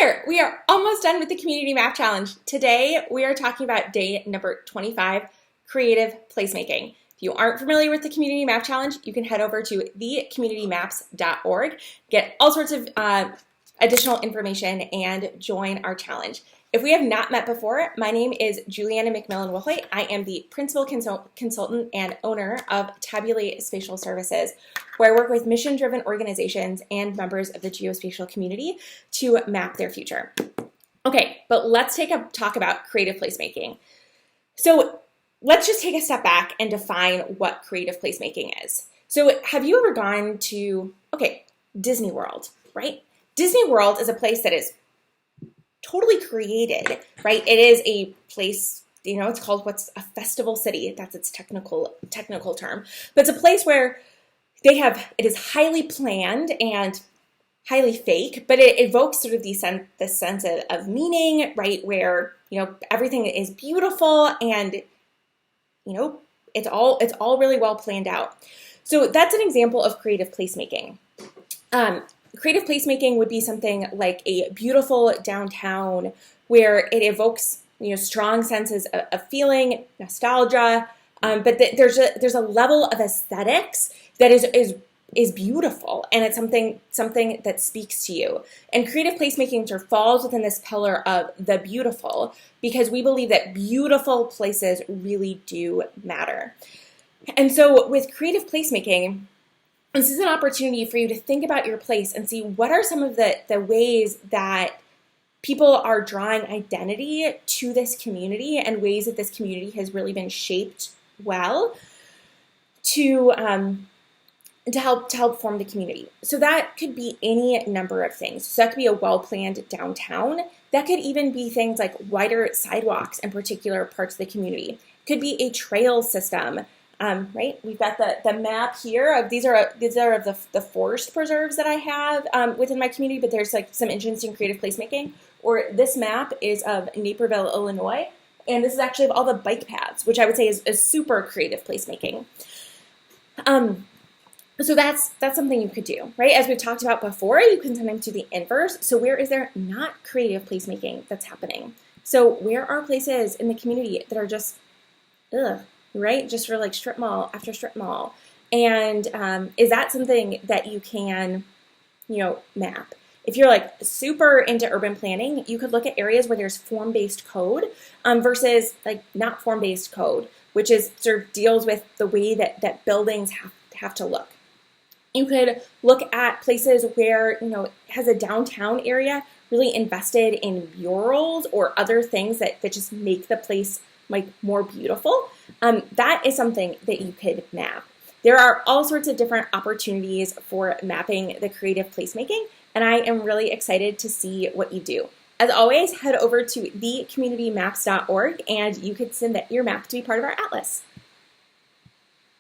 there, we are almost done with the Community Map Challenge. Today, we are talking about day number 25, creative placemaking. If you aren't familiar with the Community Map Challenge, you can head over to thecommunitymaps.org, get all sorts of additional information, and join our challenge. If we have not met before, my name is Juliana McMillan-Wilhoit. I am the Principal Consultant and owner of Tabulate Spatial Services, where I work with mission-driven organizations and members of the geospatial community to map their future. Okay, but let's take a talk about creative placemaking. So let's just take a step back and define what creative placemaking is. So have you ever gone to, Disney World, right? Disney World is a place that is totally created, right? It is a place, it's called what's a festival city. That's its technical term. But it's a place where it is highly planned and highly fake, but it evokes sort of this sense of meaning, right? Where, everything is beautiful and, it's all really well planned out. So that's an example of creative placemaking. Creative placemaking would be something like a beautiful downtown where it evokes, strong senses of feeling, nostalgia, but there's a level of aesthetics that is beautiful, and it's something that speaks to you. And creative placemaking sort of falls within this pillar of the beautiful, because we believe that beautiful places really do matter. And so with creative placemaking, this is an opportunity for you to think about your place and see what are some of the ways that people are drawing identity to this community and ways that this community has really been shaped well to help form the community. So that could be any number of things. So that could be a well-planned downtown. That could even be things like wider sidewalks in particular parts of the community. It could be a trail system. Right? We've got the map here. These are of the forest preserves that I have within my community, but there's like some interesting creative placemaking. Or this map is of Naperville, Illinois, and this is actually of all the bike paths, which I would say is super creative placemaking. So that's something you could do, right? As we've talked about before, you can sometimes do the inverse. So where is there not creative placemaking that's happening? So where are places in the community that are just, right? Just for like strip mall after strip mall. And is that something that you can, map? If you're like super into urban planning, you could look at areas where there's form-based code versus like not form-based code, which is sort of deals with the way that buildings have to look. You could look at places where, it has a downtown area really invested in murals or other things that just make the place like more beautiful. That is something that you could map. There are all sorts of different opportunities for mapping the creative placemaking, and I am really excited to see what you do. As always, head over to thecommunitymaps.org and you could submit your map to be part of our atlas.